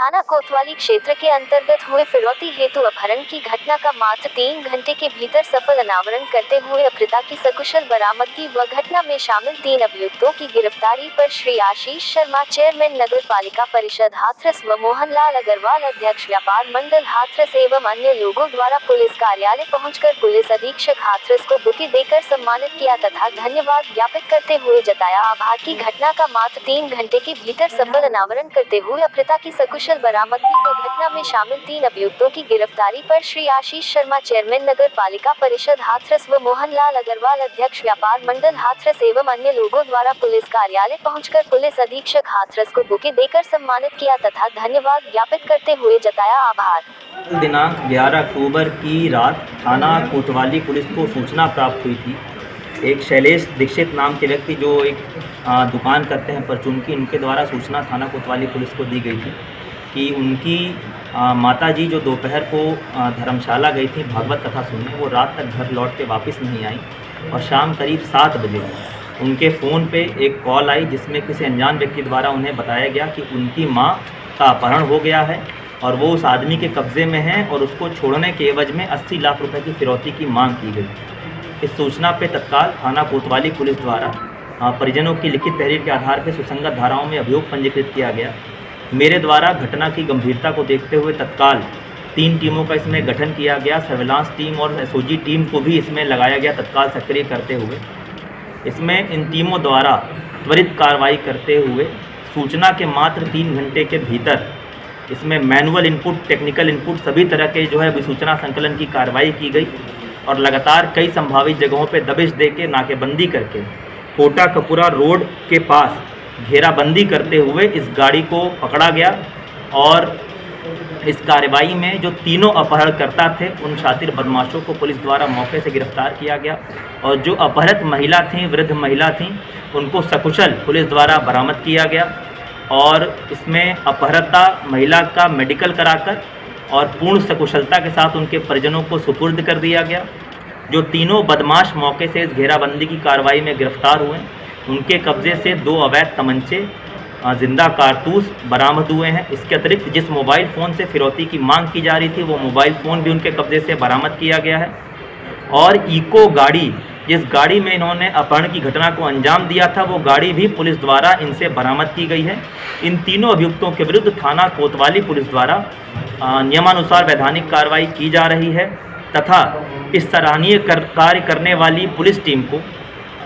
थाना कोतवाली क्षेत्र के अंतर्गत हुए फिरौती हेतु अपहरण की घटना का मात्र 3 घंटे के भीतर सफल अनावरण करते हुए अपहृता की सकुशल बरामदगी व घटना में शामिल 3 अभियुक्तों की गिरफ्तारी पर श्री आशीष शर्मा, चेयरमैन नगर पालिका परिषद हाथरस व मोहनलाल अग्रवाल, अध्यक्ष व्यापार मंडल हाथरस एवं अन्य लोगों द्वारा पुलिस कार्यालय पहुंचकर पुलिस अधीक्षक हाथरस को बुके देकर सम्मानित किया तथा धन्यवाद ज्ञापित करते हुए जताया आभार की घटना का मात्र 3 घंटे के भीतर सफल अनावरण करते हुए अपहृता की सकुशल बरामदगी व घटना में शामिल 3 अभियुक्तों की गिरफ्तारी पर श्री आशीष शर्मा, चेयरमैन नगर पालिका परिषद हाथरस व मोहनलाल अग्रवाल, अध्यक्ष व्यापार मंडल हाथरस एवं अन्य लोगों द्वारा पुलिस कार्यालय पहुंचकर पुलिस अधीक्षक हाथरस को बुके देकर सम्मानित किया तथा धन्यवाद ज्ञापित करते हुए जताया आभार। दिनांक 11 अक्टूबर की रात थाना कोतवाली पुलिस को सूचना प्राप्त हुई थी। एक शैलेश दीक्षित नाम के व्यक्ति जो एक दुकान करते हैं परचून की, इनके द्वारा सूचना थाना कोतवाली पुलिस को दी गई थी कि उनकी माताजी जो दोपहर को धर्मशाला गई थी भागवत कथा सुनने, वो रात तक घर लौट के वापस नहीं आई और शाम करीब 7 बजे उनके फ़ोन पे एक कॉल आई जिसमें किसी अनजान व्यक्ति द्वारा उन्हें बताया गया कि उनकी माँ का अपहरण हो गया है और वो उस आदमी के कब्ज़े में है और उसको छोड़ने के एवज में 80 लाख रुपए की फिरौती की मांग की गई। इस सूचना पे तत्काल थाना कोतवाली पुलिस द्वारा परिजनों की लिखित तहरीर के आधार पर सुसंगत धाराओं में अभियोग पंजीकृत किया गया। मेरे द्वारा घटना की गंभीरता को देखते हुए तत्काल 3 टीमों का इसमें गठन किया गया। सर्विलांस टीम और एसओजी टीम को भी इसमें लगाया गया तत्काल सक्रिय करते हुए। इसमें इन टीमों द्वारा त्वरित कार्रवाई करते हुए सूचना के मात्र 3 घंटे के भीतर इसमें मैनुअल इनपुट, टेक्निकल इनपुट सभी तरह के जो है विसूचना संकलन की कार्रवाई की गई और लगातार कई संभावित जगहों पे दबिश दे के नाकेबंदी करके कोटा कपूरा रोड के पास घेराबंदी करते हुए इस गाड़ी को पकड़ा गया और इस कार्रवाई में जो तीनों अपहरणकर्ता थे उन शातिर बदमाशों को पुलिस द्वारा मौके से गिरफ्तार किया गया और जो अपहृत महिला थीं, वृद्ध महिला थीं, उनको सकुशल पुलिस द्वारा बरामद किया गया और इसमें अपहृता महिला का मेडिकल कराकर और पूर्ण सकुशलता के साथ उनके परिजनों को सुपुर्द कर दिया गया। जो तीनों बदमाश मौके से इस घेराबंदी की कार्रवाई में गिरफ्तार हुए, उनके कब्जे से 2 अवैध तमंचे, जिंदा कारतूस बरामद हुए हैं। इसके अतिरिक्त जिस मोबाइल फ़ोन से फिरौती की मांग की जा रही थी वो मोबाइल फ़ोन भी उनके कब्जे से बरामद किया गया है और इको गाड़ी, जिस गाड़ी में इन्होंने अपहरण की घटना को अंजाम दिया था, वो गाड़ी भी पुलिस द्वारा इनसे बरामद की गई है। इन तीनों अभियुक्तों के विरुद्ध थाना कोतवाली पुलिस द्वारा नियमानुसार वैधानिक कार्रवाई की जा रही है तथा इस सराहनीय कार्य करने वाली पुलिस टीम को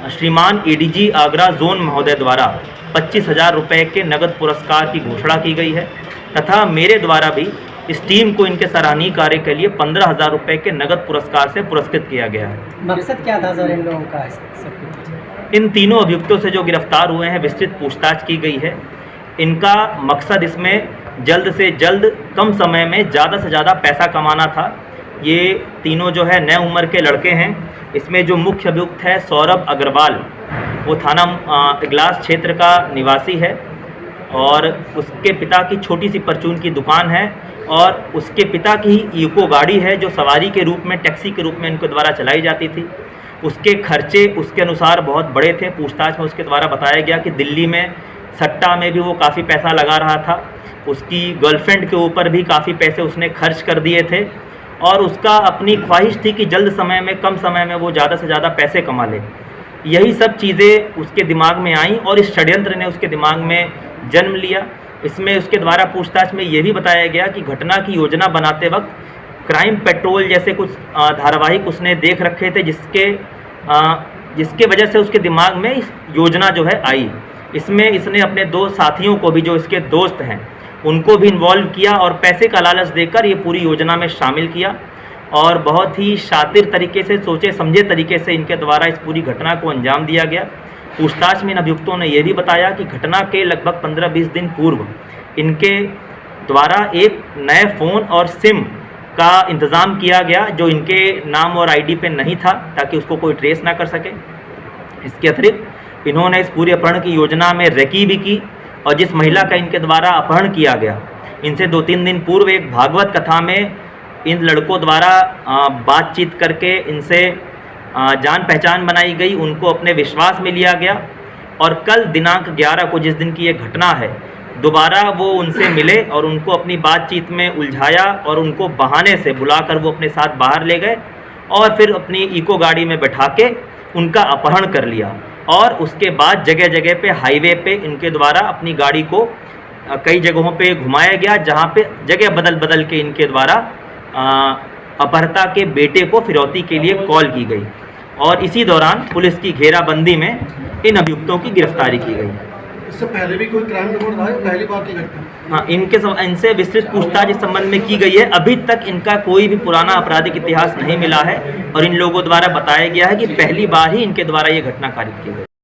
श्रीमान एडीजी आगरा जोन महोदय द्वारा 25,000 रुपये के नगद पुरस्कार की घोषणा की गई है तथा मेरे द्वारा भी इस टीम को इनके सराहनीय कार्य के लिए 15,000 रुपये के नगद पुरस्कार से पुरस्कृत किया गया है। मकसद क्या था सर इन लोगों का? इन तीनों अभियुक्तों से जो गिरफ्तार हुए हैं विस्तृत पूछताछ की गई है। इनका मकसद इसमें जल्द से जल्द कम समय में ज़्यादा से ज़्यादा पैसा कमाना था। ये तीनों जो है नए उम्र के लड़के हैं। इसमें जो मुख्य अभियुक्त है सौरभ अग्रवाल, वो थाना इगलास क्षेत्र का निवासी है और उसके पिता की छोटी सी परचून की दुकान है और उसके पिता की ही इको गाड़ी है जो सवारी के रूप में, टैक्सी के रूप में इनके द्वारा चलाई जाती थी। उसके खर्चे उसके अनुसार बहुत बड़े थे। पूछताछ में उसके द्वारा बताया गया कि दिल्ली में सट्टा में भी वो काफ़ी पैसा लगा रहा था। उसकी गर्लफ्रेंड के ऊपर भी काफ़ी पैसे उसने खर्च कर दिए थे और उसका अपनी ख्वाहिश थी कि जल्द समय में, कम समय में वो ज़्यादा से ज़्यादा पैसे कमा ले। यही सब चीज़ें उसके दिमाग में आईं और इस षड्यंत्र ने उसके दिमाग में जन्म लिया। इसमें उसके द्वारा पूछताछ में ये भी बताया गया कि घटना की योजना बनाते वक्त क्राइम पेट्रोल जैसे कुछ धारावाहिक उसने देख रखे थे जिसके वजह से उसके दिमाग में इस योजना जो है आई। इसमें इसने अपने 2 साथियों को भी, जो इसके दोस्त हैं, उनको भी इन्वॉल्व किया और पैसे का लालच देकर ये पूरी योजना में शामिल किया और बहुत ही शातिर तरीके से, सोचे समझे तरीके से इनके द्वारा इस पूरी घटना को अंजाम दिया गया। पूछताछ में इन अभियुक्तों ने यह भी बताया कि घटना के लगभग 15-20 दिन पूर्व इनके द्वारा एक नए फ़ोन और सिम का इंतज़ाम किया गया जो इनके नाम और आईडी पे नहीं था ताकि उसको कोई ट्रेस ना कर सके। इसके अतिरिक्त इन्होंने इस पूरे अपहरण की योजना में रेकी भी की और जिस महिला का इनके द्वारा अपहरण किया गया, इनसे 2-3 दिन पूर्व एक भागवत कथा में इन लड़कों द्वारा बातचीत करके इनसे जान पहचान बनाई गई, उनको अपने विश्वास में लिया गया और कल दिनांक 11 को, जिस दिन की ये घटना है, दोबारा वो उनसे मिले और उनको अपनी बातचीत में उलझाया और उनको बहाने से बुलाकर वो अपने साथ बाहर ले गए और फिर अपनी इको गाड़ी में बैठा के उनका अपहरण कर लिया। और उसके बाद जगह जगह पे हाईवे पे इनके द्वारा अपनी गाड़ी को कई जगहों पे घुमाया गया, जहाँ पे जगह बदल बदल के इनके द्वारा अपहर्ता के बेटे को फिरौती के लिए कॉल की गई और इसी दौरान पुलिस की घेराबंदी में इन अभियुक्तों की गिरफ्तारी की गई। इससे पहले भी कोई क्राइम रिकॉर्ड था या पहली बार की घटना? हाँ, इनसे विस्तृत पूछताछ इस संबंध में की गई है। अभी तक इनका कोई भी पुराना आपराधिक इतिहास नहीं मिला है और इन लोगों द्वारा बताया गया है कि पहली बार ही इनके द्वारा ये घटना कारित की गई।